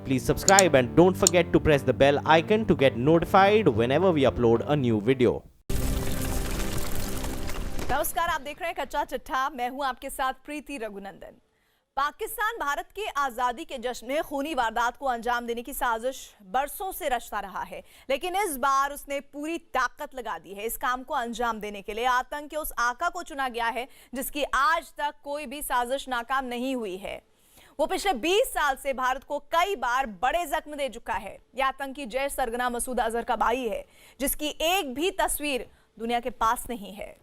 Please subscribe and don't forget to press the bell icon to get notified whenever we upload a new video. नमस्कार, आप देख रहे हैं कच्चा चिट्ठा। मैं हूं आपके साथ प्रीति रघुनंदन। पाकिस्तान भारत के आजादी के जश्न में खूनी वारदात को अंजाम देने की साजिश बरसों से रचता रहा है, लेकिन इस बार उसने पूरी ताकत लगा दी है। इस काम को अंजाम देने के लिए आतंक के उस आका को चुना गया है जिसकी आज तक कोई भी साजिश नाकाम नहीं हुई है। वो पिछले 20 साल से भारत को कई बार बड़े जख्म दे चुका है। यह आतंकी जैश सरगना मसूद अजहर का भाई है, जिसकी एक भी तस्वीर दुनिया के पास नहीं है।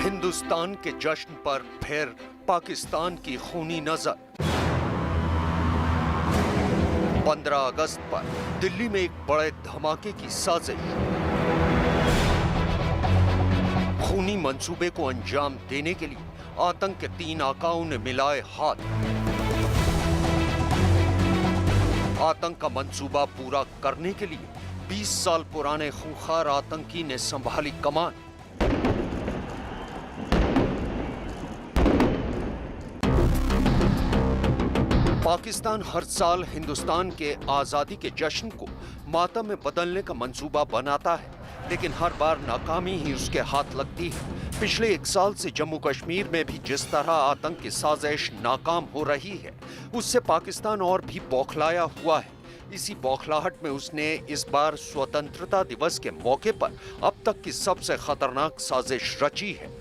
हिंदुस्तान के जश्न पर फिर पाकिस्तान की खूनी नजर। 15 अगस्त पर दिल्ली में एक बड़े धमाके की साजिश। खूनी मंसूबे को अंजाम देने के लिए आतंक के 3 आकाओं ने मिलाए हाथ। आतंक का मंसूबा पूरा करने के लिए 20 साल पुराने खूंखार आतंकी ने संभाली कमान। पाकिस्तान हर साल हिंदुस्तान के आजादी के जश्न को मातम में बदलने का मंसूबा बनाता है, लेकिन हर बार नाकामी ही उसके हाथ लगती है। पिछले 1 साल से जम्मू कश्मीर में भी जिस तरह आतंक की साजिश नाकाम हो रही है, उससे पाकिस्तान और भी बौखलाया हुआ है। इसी बौखलाहट में उसने इस बार स्वतंत्रता दिवस के मौके पर अब तक की सबसे खतरनाक साजिश रची है।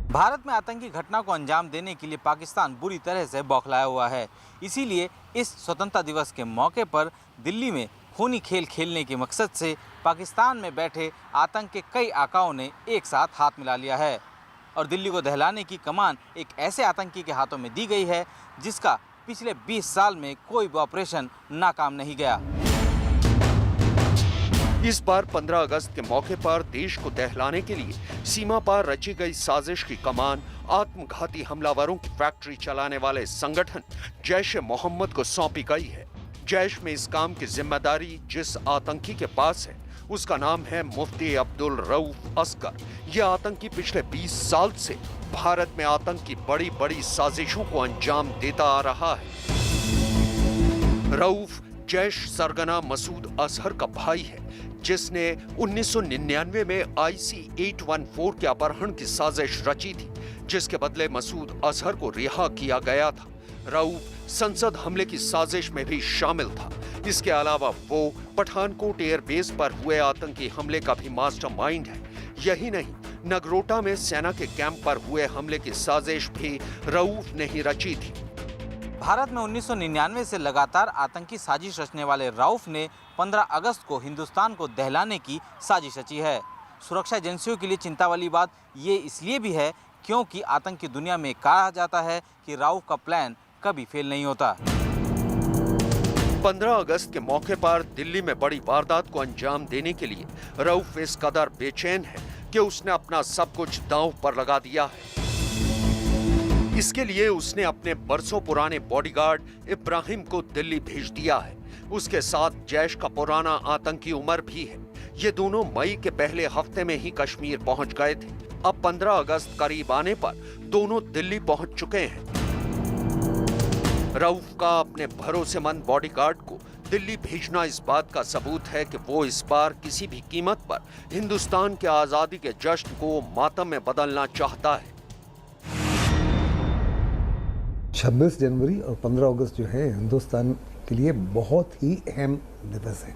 भारत में आतंकी घटना को अंजाम देने के लिए पाकिस्तान बुरी तरह से बौखलाया हुआ है। इसीलिए इस स्वतंत्रता दिवस के मौके पर दिल्ली में खूनी खेल खेलने के मकसद से पाकिस्तान में बैठे आतंक के कई आकाओं ने एक साथ हाथ मिला लिया है और दिल्ली को दहलाने की कमान एक ऐसे आतंकी के हाथों में दी गई है जिसका पिछले 20 साल में कोई भी ऑपरेशन नाकाम नहीं गया। इस बार 15 अगस्त के मौके पर देश को दहलाने के लिए सीमा पार रची गई साजिश की कमान आत्मघाती हमलावरों की फैक्ट्री चलाने वाले संगठन जैश-ए-मोहम्मद को सौंपी गई है। जैश में इस काम की जिम्मेदारी जिस आतंकी के पास है, उसका नाम है मुफ्ती अब्दुल रऊफ असगर। यह आतंकी पिछले 20 साल से भारत में आतंक की बड़ी बड़ी साजिशों को अंजाम देता आ रहा है। रऊफ जैश सरगना मसूद अजहर का भाई है, जिसने 1999 में IC-814 के अपहरण की साजिश रची थी, जिसके बदले मसूद अजहर को रिहा किया गया था। रऊफ संसद हमले की साजिश में भी शामिल था। इसके अलावा वो पठानकोट एयरबेस पर हुए आतंकी हमले का भी मास्टरमाइंड है। यही नहीं, नगरोटा में सेना के कैंप पर हुए हमले की साजिश भी रऊफ ने ही रची थी। भारत में 1999 से लगातार आतंकी साजिश रचने वाले रऊफ ने 15 अगस्त को हिंदुस्तान को दहलाने की साजिश रची है। सुरक्षा एजेंसियों के लिए चिंता वाली बात ये इसलिए भी है क्योंकि आतंक की दुनिया में कहा जाता है कि रऊफ का प्लान कभी फेल नहीं होता। 15 अगस्त के मौके पर दिल्ली में बड़ी वारदात को अंजाम देने के लिए रऊफ इस कदर बेचैन है कि उसने अपना सब कुछ दांव पर लगा दिया है। इसके लिए उसने अपने बरसों पुराने बॉडीगार्ड इब्राहिम को दिल्ली भेज दिया है। उसके साथ जैश का पुराना आतंकी उमर भी है। ये दोनों मई के पहले हफ्ते में ही कश्मीर पहुंच गए थे। अब 15 अगस्त करीब आने पर दोनों दिल्ली पहुंच चुके हैं। रऊफ का अपने भरोसेमंद बॉडीगार्ड को दिल्ली भेजना इस बात का सबूत है कि वो इस बार किसी भी कीमत पर हिंदुस्तान के आजादी के जश्न को मातम में बदलना चाहता है। 26 जनवरी और 15 अगस्त जो है हिंदुस्तान के लिए बहुत ही अहम दिवस है।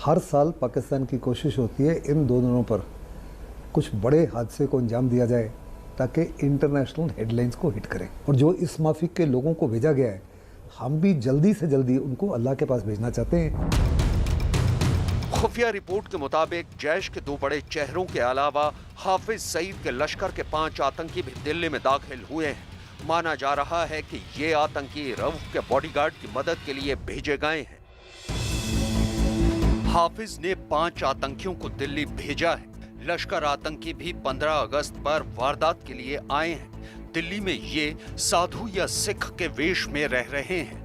हर साल पाकिस्तान की कोशिश होती है इन दो दिनों पर कुछ बड़े हादसे को अंजाम दिया जाए ताकि इंटरनेशनल हेडलाइंस को हिट करें। और जो इस माफिक के लोगों को भेजा गया है, हम भी जल्दी से जल्दी उनको अल्लाह के पास भेजना चाहते हैं। खुफिया रिपोर्ट के मुताबिक जैश के 2 बड़े चेहरों के अलावा हाफिज सईद के लश्कर के 5 आतंकी भी दिल्ली में दाखिल हुए हैं। माना जा रहा है कि ये आतंकी रऊफ के बॉडीगार्ड की मदद के लिए भेजे गए हैं। हाफिज ने 5 आतंकियों को दिल्ली भेजा है। लश्कर आतंकी भी 15 अगस्त पर वारदात के लिए आए हैं। दिल्ली में ये साधु या सिख के वेश में रह रहे हैं।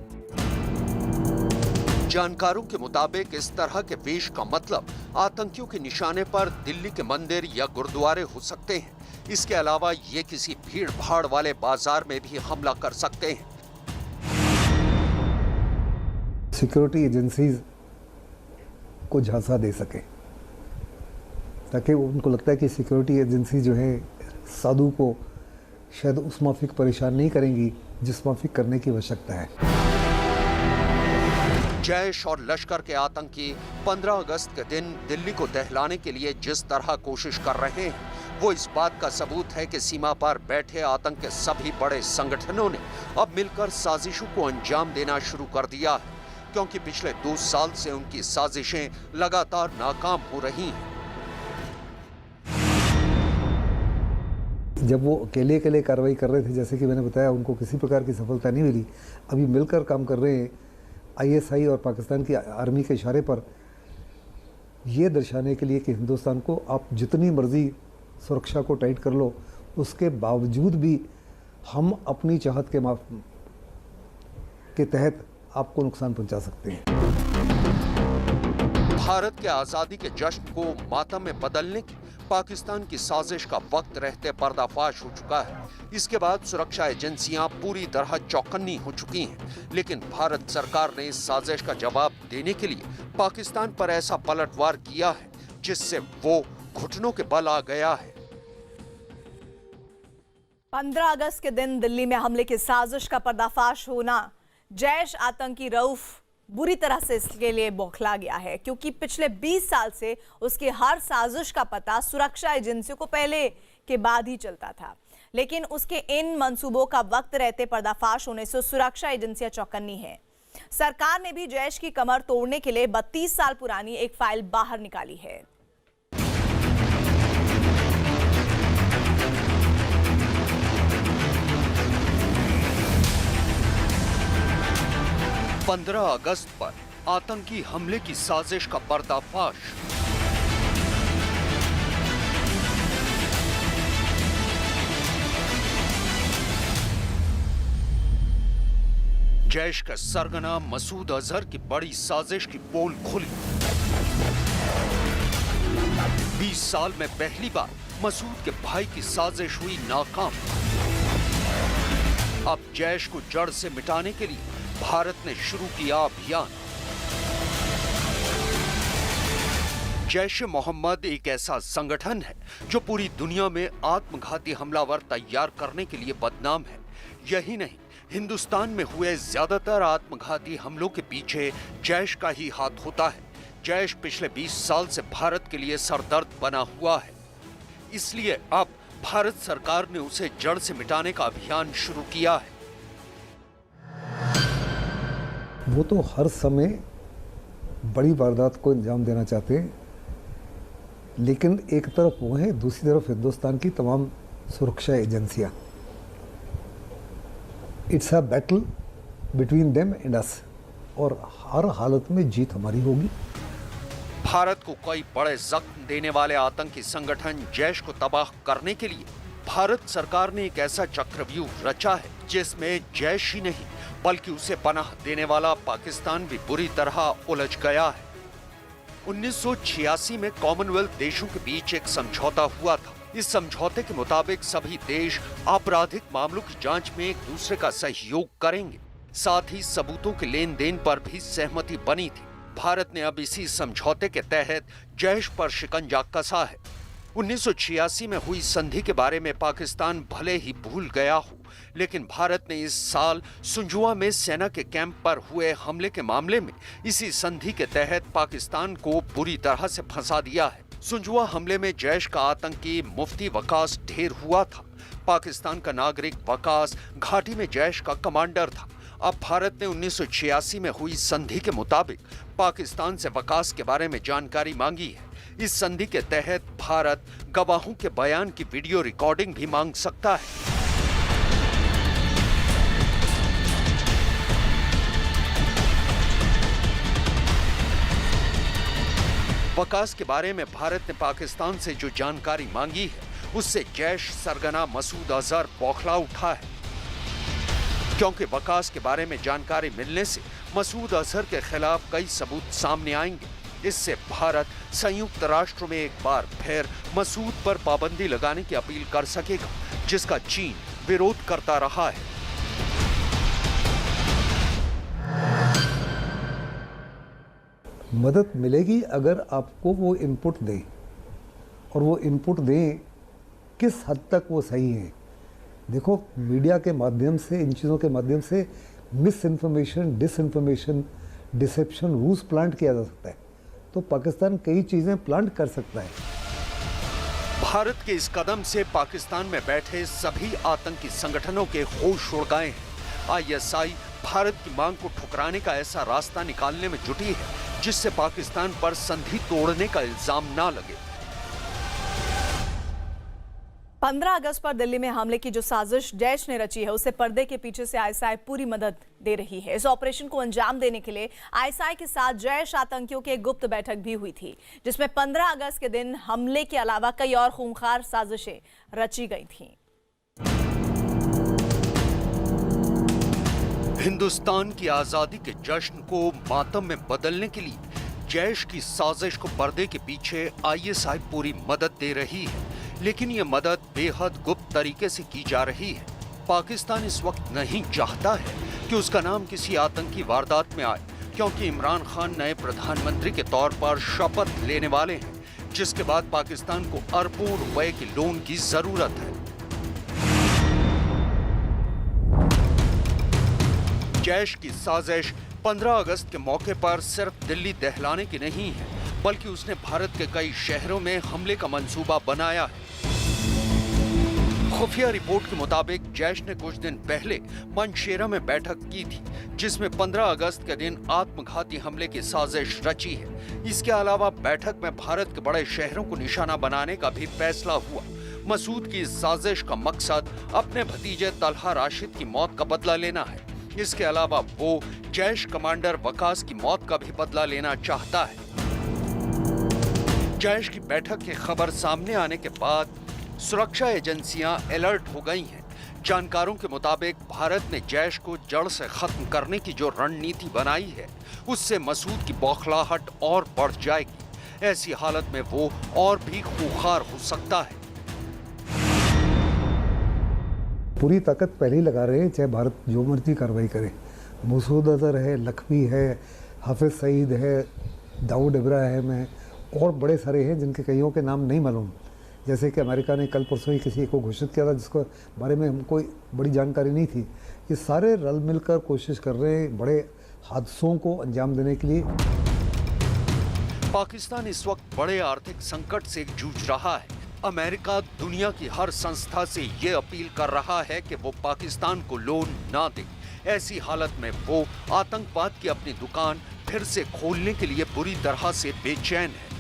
जानकारों के मुताबिक इस तरह के वेश का मतलब आतंकियों के निशाने पर दिल्ली के मंदिर या गुरुद्वारे हो सकते हैं। इसके अलावा ये किसी भीड़ भाड़ वाले बाजार में भी हमला कर सकते हैं। सिक्योरिटी एजेंसीज को झांसा दे सके, ताकि उनको लगता है कि सिक्योरिटी एजेंसी जो है साधु को शायद उस माफिक परेशान नहीं करेंगी जिस माफिक करने की आवश्यकता है। जैश और लश्कर के आतंकी 15 अगस्त के दिन दिल्ली को दहलाने के लिए जिस तरह कोशिश कर रहे हैं, वो इस बात का सबूत है कि सीमा पर बैठे आतंक के सभी बड़े संगठनों ने अब मिलकर साजिशों को अंजाम देना शुरू कर दिया है, क्योंकि पिछले 2 साल से उनकी साजिशें लगातार नाकाम हो रही हैं। जब वो अकेले अकेले कार्रवाई कर रहे थे, जैसे कि मैंने बताया, उनको किसी प्रकार की सफलता नहीं मिली। अभी मिलकर काम कर रहे हैं ISI और पाकिस्तान की आर्मी के इशारे पर, ये दर्शाने के लिए कि हिंदुस्तान को आप जितनी मर्जी सुरक्षा को टाइट कर लो, उसके बावजूद भी हम अपनी चाहत के तहत आपको नुकसान पहुंचा सकते हैं। भारत के आजादी के जश्न को मातम में बदलने की पाकिस्तान की साजिश का वक्त रहते पर्दाफाश हो चुका है। इसके बाद सुरक्षा एजेंसियां पूरी तरह चौकन्नी हो चुकी हैं, लेकिन भारत सरकार ने इस साजिश का जवाब देने के लिए पाकिस्तान पर ऐसा पलटवार किया है जिससे वो घुटनों के बल आ गया है। 15 अगस्त के दिन दिल्ली में हमले की साजिश का पर्दाफाश होना, जैश आतंकी रऊफ बुरी तरह से इसके लिए बौखला गया है, क्योंकि पिछले 20 साल से उसकी हर साजिश का पता सुरक्षा एजेंसियों को पहले के बाद ही चलता था। लेकिन उसके इन मंसूबों का वक्त रहते पर्दाफाश होने से सुरक्षा एजेंसियां चौकन्नी है। सरकार ने भी जैश की कमर तोड़ने के लिए 32 साल पुरानी एक फाइल बाहर निकाली है। पंद्रह अगस्त पर आतंकी हमले की साजिश का पर्दाफाश। जैश के सरगना मसूद अजहर की बड़ी साजिश की पोल खुली। 20 साल में पहली बार मसूद के भाई की साजिश हुई नाकाम। अब जैश को जड़ से मिटाने के लिए भारत ने शुरू किया अभियान। जैश-ए-मोहम्मद एक ऐसा संगठन है जो पूरी दुनिया में आत्मघाती हमलावर तैयार करने के लिए बदनाम है। यही नहीं, हिंदुस्तान में हुए ज्यादातर आत्मघाती हमलों के पीछे जैश का ही हाथ होता है। जैश पिछले 20 साल से भारत के लिए सरदर्द बना हुआ है, इसलिए अब भारत सरकार ने उसे जड़ से मिटाने का अभियान शुरू किया है। वो तो हर समय बड़ी वारदात को अंजाम देना चाहते हैं, लेकिन एक तरफ वो है, दूसरी तरफ हिंदुस्तान की तमाम सुरक्षा एजेंसियां। It's a battle between them and us, और हर हालत में जीत हमारी होगी। भारत को कई बड़े जख्म देने वाले आतंकी संगठन जैश को तबाह करने के लिए भारत सरकार ने एक ऐसा चक्रव्यूह रचा है जिसमें जैश ही नहीं बल्कि उसे पनाह देने वाला पाकिस्तान भी बुरी तरह उलझ गया है। 1986 में कॉमनवेल्थ देशों के बीच एक समझौता हुआ था। इस समझौते के मुताबिक सभी देश आपराधिक मामलों की जांच में एक दूसरे का सहयोग करेंगे, साथ ही सबूतों के लेन देन पर भी सहमति बनी थी। भारत ने अब इसी समझौते के तहत जैश पर शिकंजा कसा है। 1986 में हुई संधि के बारे में पाकिस्तान भले ही भूल गया हो, लेकिन भारत ने इस साल सुंजुआ में सेना के कैंप पर हुए हमले के मामले में इसी संधि के तहत पाकिस्तान को बुरी तरह से फंसा दिया है। सुंजुआ हमले में जैश का आतंकी मुफ्ती वकास ढेर हुआ था। पाकिस्तान का नागरिक वकास घाटी में जैश का कमांडर था। अब भारत ने 1986 में हुई संधि के मुताबिक पाकिस्तान से वकास के बारे में जानकारी मांगी है। इस संधि के तहत भारत गवाहों के बयान की वीडियो रिकॉर्डिंग भी मांग सकता है। वकास के बारे में भारत ने पाकिस्तान से जो जानकारी मांगी है उससे जैश सरगना मसूद अजहर बौखला उठा है, क्योंकि वकास के बारे में जानकारी मिलने से मसूद अजहर के खिलाफ कई सबूत सामने आएंगे। इससे भारत संयुक्त राष्ट्र में एक बार फिर मसूद पर पाबंदी लगाने की अपील कर सकेगा, जिसका चीन विरोध करता रहा है। मदद मिलेगी अगर आपको वो इनपुट दें, और वो इनपुट दें किस हद तक वो सही है। देखो, मीडिया के माध्यम से, इन चीज़ों के माध्यम से मिस इन्फॉर्मेशन, डिसइन्फॉर्मेशन, डिसेप्शन, रूस प्लांट किया जा सकता है। तो पाकिस्तान कई चीज़ें प्लांट कर सकता है। भारत के इस कदम से पाकिस्तान में बैठे सभी आतंकी संगठनों के होश उड़ गए हैं। आईएसआई भारत की मांग को ठुकराने का ऐसा रास्ता निकालने में जुटी है जिससे पाकिस्तान पर संधि तोड़ने का इल्जाम ना लगे। 15 अगस्त पर दिल्ली में हमले की जो साजिश जैश ने रची है, उसे पर्दे के पीछे से आईएसआई पूरी मदद दे रही है। इस ऑपरेशन को अंजाम देने के लिए आईएसआई के साथ जैश आतंकियों की एक गुप्त बैठक भी हुई थी, जिसमें 15 अगस्त के दिन हमले के अलावा कई और खूंखार साजिशें रची गई थीं। हिंदुस्तान की आजादी के जश्न को मातम में बदलने के लिए जैश की साजिश को पर्दे के पीछे आईएसआई पूरी मदद दे रही है, लेकिन ये मदद बेहद गुप्त तरीके से की जा रही है। पाकिस्तान इस वक्त नहीं चाहता है कि उसका नाम किसी आतंकी वारदात में आए, क्योंकि इमरान खान नए प्रधानमंत्री के तौर पर शपथ लेने वाले हैं, जिसके बाद पाकिस्तान को अरबों रुपए की लोन की जरूरत है। जैश की साजिश 15 अगस्त के मौके पर सिर्फ दिल्ली दहलाने की नहीं है, बल्कि उसने भारत के कई शहरों में हमले का मंसूबा बनाया है। खुफिया रिपोर्ट के मुताबिक जैश ने कुछ दिन पहले मनशेरा में बैठक की थी, जिसमें 15 अगस्त के दिन आत्मघाती हमले की साजिश रची है। इसके अलावा बैठक में भारत के बड़े शहरों को निशाना बनाने का भी फैसला हुआ। मसूद की इस साजिश का मकसद अपने भतीजे तलहा राशिद की मौत का बदला लेना है। इसके अलावा वो जैश कमांडर वकास की मौत का भी बदला लेना चाहता है। जैश की बैठक की खबर सामने आने के बाद सुरक्षा एजेंसियां अलर्ट हो गई हैं। जानकारों के मुताबिक भारत ने जैश को जड़ से खत्म करने की जो रणनीति बनाई है, उससे मसूद की बौखलाहट और बढ़ जाएगी। ऐसी हालत में वो और भी खूंखार हो सकता है। पूरी ताकत पहले ही लगा रहे हैं, चाहे भारत जो मर्जी कार्रवाई करे। मसूद अजहर है, लखवी है, हाफिज सईद है, दाऊद इब्राहिम है, और बड़े सारे हैं जिनके कईयों के नाम नहीं मालूम। जैसे कि अमेरिका ने कल परसों ही किसी को घोषित किया था, जिसको बारे में हमको कोई बड़ी जानकारी नहीं थी। ये सारे रल मिलकर कोशिश कर रहे हैं बड़े हादसों को अंजाम देने के लिए। पाकिस्तान इस वक्त बड़े आर्थिक संकट से जूझ रहा है। अमेरिका दुनिया की हर संस्था से ये अपील कर रहा है कि वो पाकिस्तान को लोन ना दे। ऐसी हालत में वो आतंकवाद की अपनी दुकान फिर से खोलने के लिए बुरी तरह से बेचैन है।